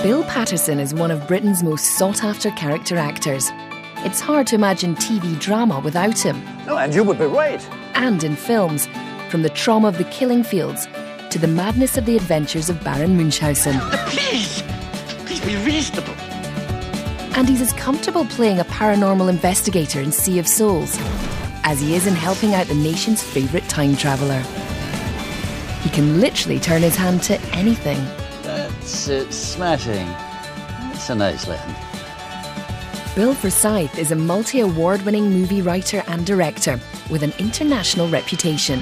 Bill Patterson is one of Britain's most sought-after character actors. It's hard to imagine TV drama without him. No, and you would be right. And in films, from the trauma of the killing fields to the madness of the adventures of Baron Munchausen. Please be reasonable. And he's as comfortable playing a paranormal investigator in Sea of Souls as he is in helping out the nation's favourite time traveller. He can literally turn his hand to anything. That's it, smashing. That's a nice lesson. Bill Forsyth is a multi-award-winning movie writer and director with an international reputation.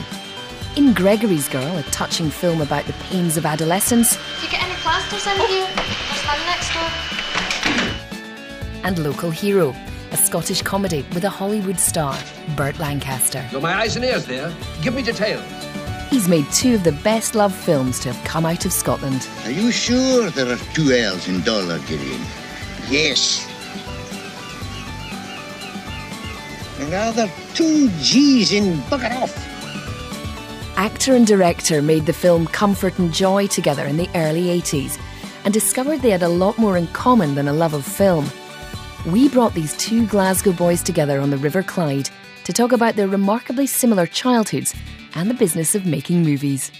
In Gregory's Girl, a touching film about the pains of adolescence. Do you get any plasters in here? There's one next door. And Local Hero, a Scottish comedy with a Hollywood star, Burt Lancaster. You're my eyes and ears there. Give me details. He's made two of the best-loved films to have come out of Scotland. Are you sure there are 2 L's in dollar, Gideon? Yes. And are there 2 G's in bugger off? Actor and director made the film Comfort and Joy together in the early 80s and discovered they had a lot more in common than a love of film. We brought these 2 Glasgow boys together on the River Clyde to talk about their remarkably similar childhoods and the business of making movies.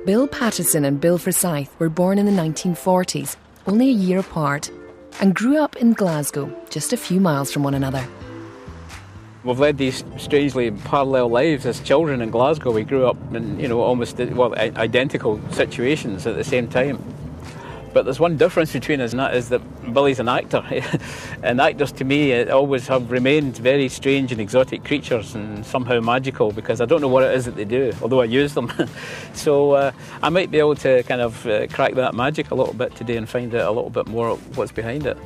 Bill Patterson and Bill Forsyth were born in the 1940s, only a year apart, and grew up in Glasgow, just a few miles from one another. We've led these strangely parallel lives as children in Glasgow. We grew up in, almost identical situations at the same time. But there's one difference between us, and that is that Billy's an actor. And actors, to me, always have remained very strange and exotic creatures and somehow magical, because I don't know what it is that they do, although I use them. So I might be able to kind of crack that magic a little bit today and find out a little bit more what's behind it.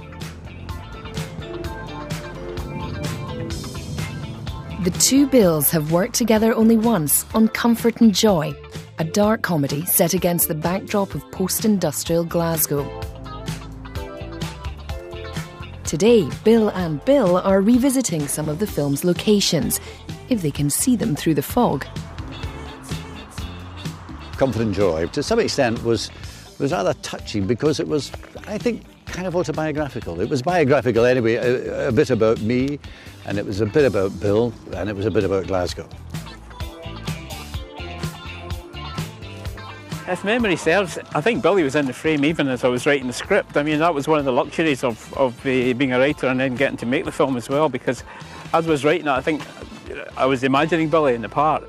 The 2 Bills have worked together only once on Comfort and Joy, a dark comedy set against the backdrop of post-industrial Glasgow. Today, Bill and Bill are revisiting some of the film's locations, if they can see them through the fog. Comfort and Joy, to some extent, was rather touching because it was, I think, kind of autobiographical. It was biographical anyway, a bit about me, and it was a bit about Bill, and it was a bit about Glasgow. If memory serves, I think Billy was in the frame even as I was writing the script. I mean, that was one of the luxuries of being a writer and then getting to make the film as well, because as I was writing it, I think I was imagining Billy in the part.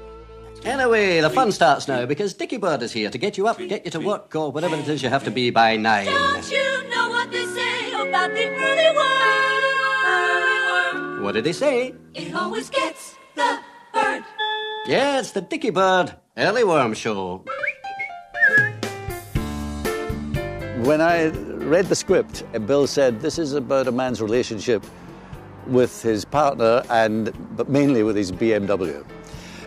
Anyway, the fun starts now, because Dickie Bird is here to get you up, get you to work, or whatever it is you have to be by 9. Don't you know what they say about the early worm? What did he say? It always gets the bird. Yeah, it's the Dickie Bird Early Worm Show. When I read the script, Bill said, this is about a man's relationship with his partner, but mainly with his BMW.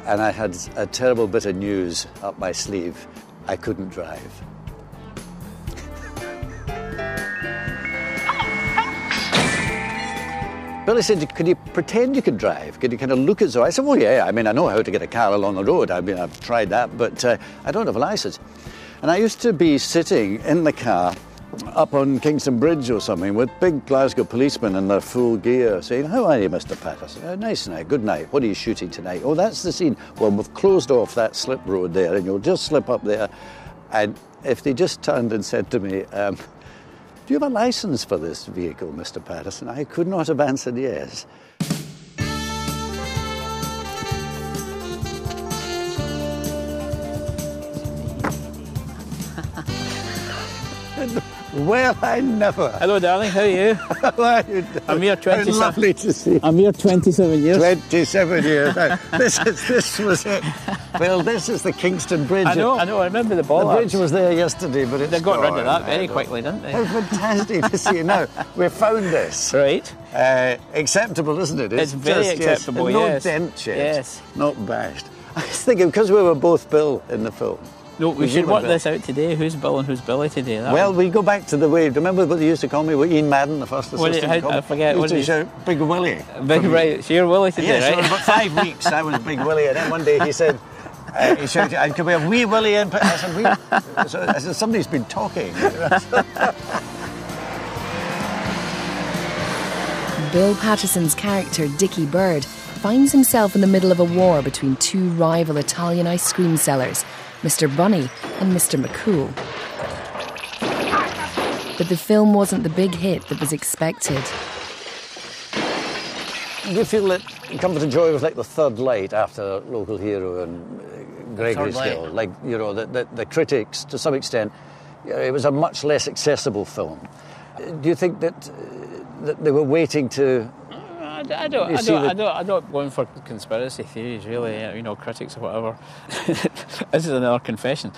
And I had a terrible bit of news up my sleeve. I couldn't drive. Billy said, could you pretend you could drive? Could you kind of look at so? I said, well, yeah, I mean, I know how to get a car along the road. I mean, I've tried that, but I don't have a license. And I used to be sitting in the car up on Kingston Bridge or something with big Glasgow policemen in their full gear saying, how are you, Mr. Patterson? Nice night, good night. What are you shooting tonight? Oh, that's the scene. Well, we've closed off that slip road there and you'll just slip up there. And if they just turned and said to me, do you have a license for this vehicle, Mr. Patterson? I could not have answered yes. Well, I never. Hello, darling. How are you? How are you doing? I'm here 27. Lovely to see you. I'm here 27 years. 27 years. Now, this was it. Well, this is the Kingston Bridge. I know. I remember the ball. The bridge was there yesterday, but it's They got rid of gone. that very quickly, didn't they? How fantastic to see you now. We found this. Right. Acceptable, isn't it? It's very acceptable, yes. No yes. dent yet. Yes. Not bashed. I was thinking, because we were both Bill in the film. No, we should work this out today. Who's Bill and who's Billy today? Well, we go back to the way. Remember what they used to call me? Ian Madden, the first assistant. I forget. Used to shout, Big Willie. Big right. So you're Willie today, yes, right? for about 5 weeks I was Big Willie, and then one day he said, he shouted, "Could we have wee Willie in?" I said, "Wee." So I said, somebody's been talking. Bill Patterson's character, Dickie Bird, finds himself in the middle of a war between two rival Italian ice cream sellers, Mr. Bunny and Mr. McCool. But the film wasn't the big hit that was expected. Do you feel that Comfort and Joy was like the third light after Local Hero and Gregory's Hill? Like, you know, the critics, to some extent, it was a much less accessible film. Do you think that they were waiting to... I don't go in for conspiracy theories, really, you know, critics or whatever. This is another confession.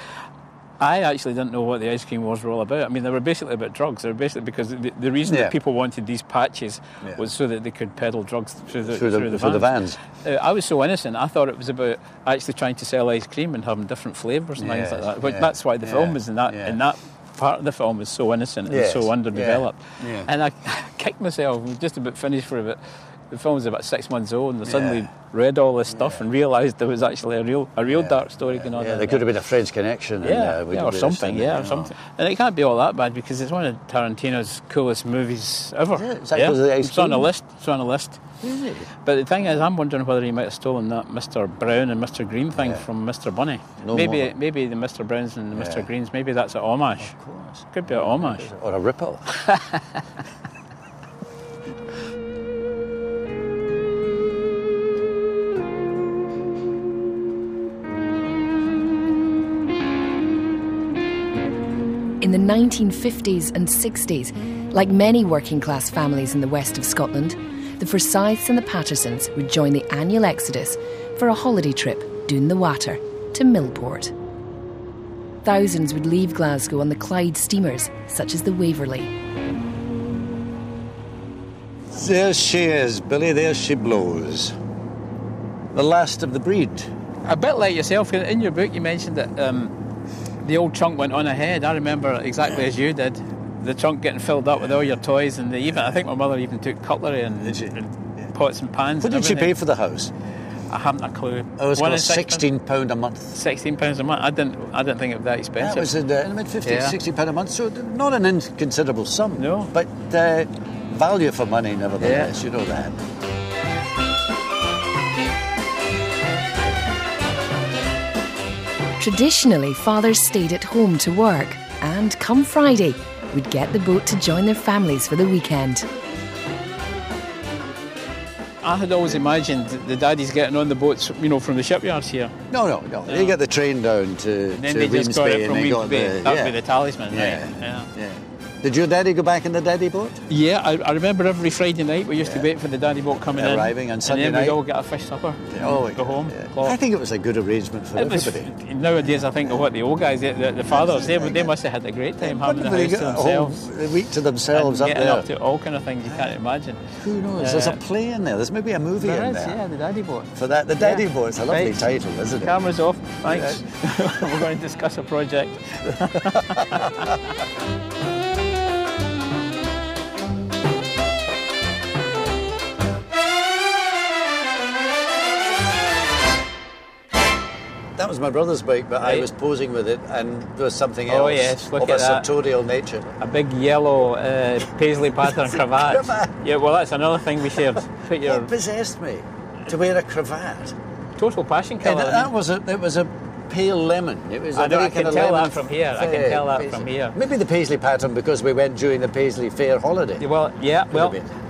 I actually didn't know what the ice cream wars were all about. I mean, they were basically about drugs. They were basically because the reason that people wanted these patches was so that they could peddle drugs through the vans. I was so innocent. I thought it was about actually trying to sell ice cream and having different flavours and things like that. But that's why the film was in that part of the film was so innocent and so underdeveloped. And I kicked myself, just about finished for about. The film was about 6 months old, and I suddenly read all this stuff and realised there was actually a real dark story going on. Yeah, there could have been a French Connection. Or something. And it can't be all that bad because it's one of Tarantino's coolest movies ever. It's on a list. It's on a list. Really? But the thing is, I'm wondering whether he might have stolen that Mr. Brown and Mr. Green thing from Mr. Bunny. Maybe the Mr. Browns and the Mr. Greens. Maybe that's an homage. Of course. Could be an homage or a ripple. In the 1950s and 60s, like many working-class families in the west of Scotland, the Forsyths and the Pattersons would join the annual exodus for a holiday trip down the water to Millport. Thousands would leave Glasgow on the Clyde steamers, such as the Waverley. There she is, Billy, there she blows. The last of the breed. A bit like yourself, in your book you mentioned that the old trunk went on ahead. I remember exactly as you did, the trunk getting filled up with all your toys, and I think my mother even took cutlery and pots and pans. What did she pay for the house? I haven't a clue. Oh, it's cost £16 a month. £16 a month. I didn't think it was that expensive. That was in the mid-50s, £16 a month, so not an inconsiderable sum. No. But value for money, nevertheless, you know that. Traditionally, fathers stayed at home to work and, come Friday, would get the boat to join their families for the weekend. I had always imagined the daddies getting on the boats, you know, from the shipyards here. No. They get the train down to then they just got it from Weems Bay. That would be the talisman, right? Yeah. Did your daddy go back in the daddy boat? Yeah, I remember every Friday night we used to wait for the daddy boat coming in. Arriving on Sunday night. And then we'd all get a fish supper. Go home. Yeah. I think it was a good arrangement for everybody. Nowadays I think of what the old guys, the fathers, they must have had a great time having the house to themselves. A week to themselves and up there. Getting up to all kind of things you can't imagine. Who knows? There's a play in there. There's maybe a movie in there. Yeah, the daddy boat. For that, the daddy boat. It's a lovely title, isn't it? Camera's off. Thanks. We're going to discuss a project. That was my brother's bike, but I was posing with it, and there was something else look of at a sartorial nature. A big yellow paisley pattern cravat. Yeah, well, that's another thing we shared. What possessed me to wear a cravat? Total passion colour. It was a pale lemon. It was I can tell that from here. I can tell that paisley. from here. Maybe the paisley pattern because we went during the Paisley Fair holiday. Well,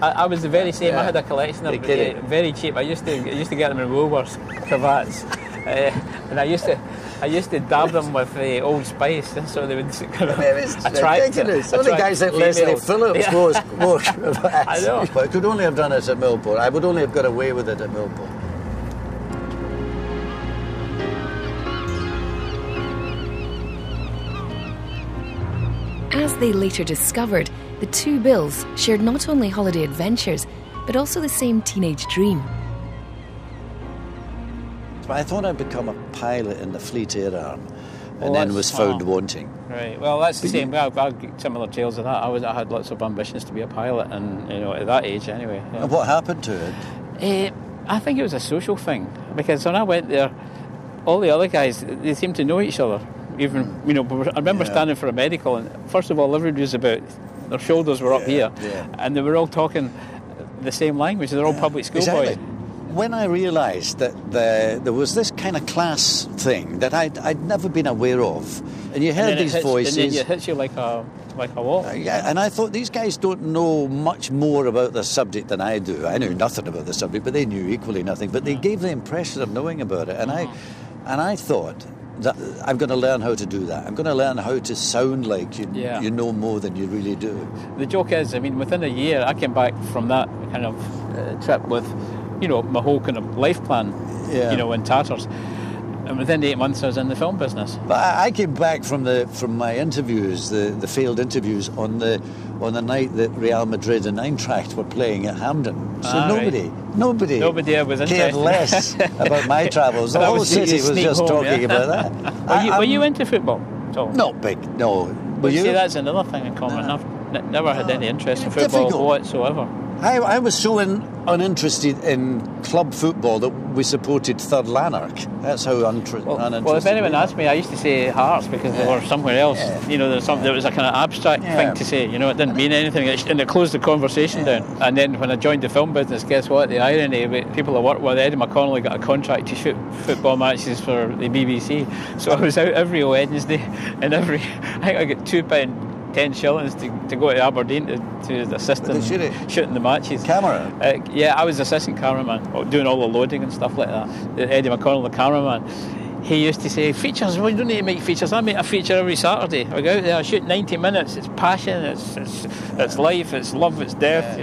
I was the very same. I had a collection of very cheap. I used to get them in Woolworths cravats. And I used to I used to dab them with Old Spice, so they would kind of attract. Ridiculous. Only guys like Leslie Phillips wore cravats. I know. But I could only have done it at Millport. I would only have got away with it at Millport. As they later discovered, the two Bills shared not only holiday adventures, but also the same teenage dream. But I thought I'd become a pilot in the Fleet Air Arm, and then was found wanting. Right. Well, that's the same. I've got similar tales of that. I had lots of ambitions to be a pilot, and at that age, anyway. Yeah. And what happened to it? I think it was a social thing, because when I went there, all the other guys, they seemed to know each other. Even I remember standing for a medical, and first of all, everybody was about, their shoulders were up here, and they were all talking the same language. They're all public school boys. When I realised that there was this kind of class thing that I'd never been aware of, and you heard these voices, and then it hits you like a wall. And I thought, these guys don't know much more about the subject than I do. I knew nothing about the subject, but they knew equally nothing. But they gave the impression of knowing about it, and I thought that I'm going to learn how to do that. I'm going to learn how to sound like you know more than you really do. The joke is, I mean, within a year, I came back from that kind of trip with, my whole kind of life plan, in tatters. And within 8 months, I was in the film business. But I came back from my interviews, the failed interviews, on the night that Real Madrid and Eintracht were playing at Hamden. So nobody was cared less about my travels. The whole city was just talking about that. Were you into football at all? Not big, no. Were you? See, that's another thing in common. I've never had any interest in football whatsoever. I was so uninterested in club football that we supported Third Lanark. That's how uninterested. Well, if anyone asked me, I used to say Hearts because they were somewhere else. Yeah. There was a kind of abstract thing to say. It didn't mean anything, and it closed the conversation down. And then when I joined the film business, guess what? The irony: people I worked with, Eddie McConnelly got a contract to shoot football matches for the BBC. So I was out every Wednesday, and I think I got £2.10 shillings to go to Aberdeen to assist in shooting the matches. Camera? I was assistant cameraman, doing all the loading and stuff like that. Eddie McConnell, the cameraman, he used to say, features, well, you don't need to make features. I make a feature every Saturday. I go out there, I shoot 90 minutes. It's passion, it's life, it's love, it's death,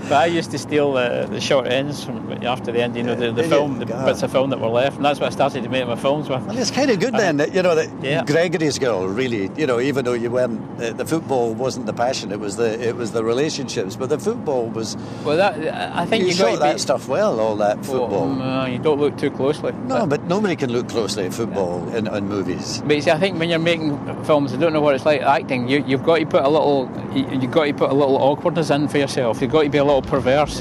But I used to steal the short ends from after the end, the film, the bits of film that were left, and that's what I started to make my films with. Well, it's kind of good then that Gregory's Girl really, even though you weren't, the football wasn't the passion, it was the relationships, but the football was. Well, I think you shot that stuff well, all that football. You don't look too closely. No, but nobody can look closely at football in movies. But you see, I think when you're making films, I don't know what it's like acting. You've got to put a little awkwardness in for yourself. You've got to be a little perverse,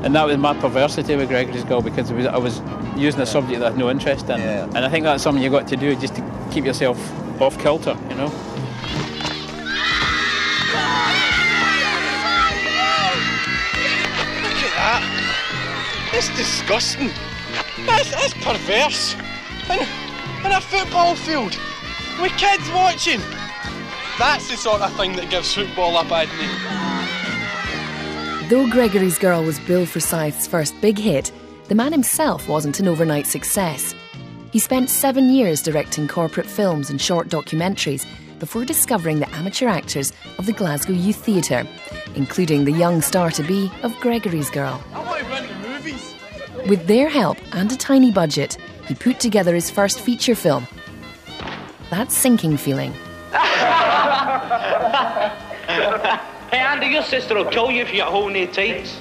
and that was my perversity with Gregory's Girl, because I was using a subject that I had no interest in, and I think that's something you've got to do just to keep yourself off kilter, Look at that. It's disgusting. That's perverse. In a football field, with kids watching. That's the sort of thing that gives football a bad name. Though Gregory's Girl was Bill Forsyth's first big hit, the man himself wasn't an overnight success. He spent 7 years directing corporate films and short documentaries before discovering the amateur actors of the Glasgow Youth Theatre, including the young star-to-be of Gregory's Girl. I want to run the movies. With their help and a tiny budget, he put together his first feature film. That sinking feeling. Hey Andy, your sister will kill you if you get holding her tights.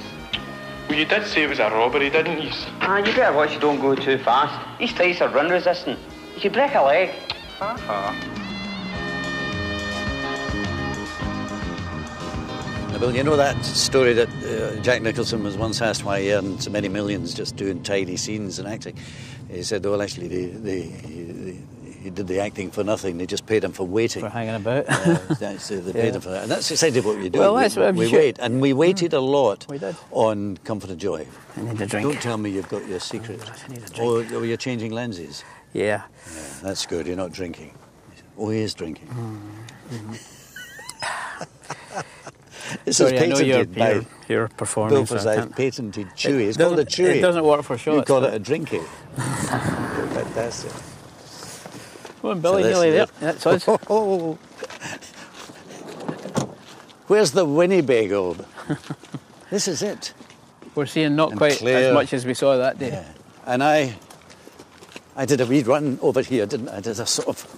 Well, you did say it was a robbery, didn't you? You better watch you don't go too fast. These tights are run resistant. You could break a leg. Well, you know that story that Jack Nicholson was once asked why he earned so many millions just doing tiny scenes and acting. He said, well, actually, he did the acting for nothing. They just paid him for waiting. For hanging about. So they paid him for that. And that's exactly what we do. Well, we wait. And we waited a lot we did. on Comfort and Joy. I need a drink. Don't tell me you've got your secret. I need a drink. Or you're changing lenses. Yeah. That's good. You're not drinking. Oh, he is drinking. Mm-hmm. This Sorry, is patented by you're performing. Bill Forsyth patented chewy. It's called a chewy. It doesn't work for shots. You call it a drinky. Fantastic. Come on, Billy, So this nearly is there. it. That's us. Oh. Where's the Winnebago? This is it. We're seeing not And quite clear. as much as we saw that day. Yeah. And I did a wee run over here, didn't I? I did a sort of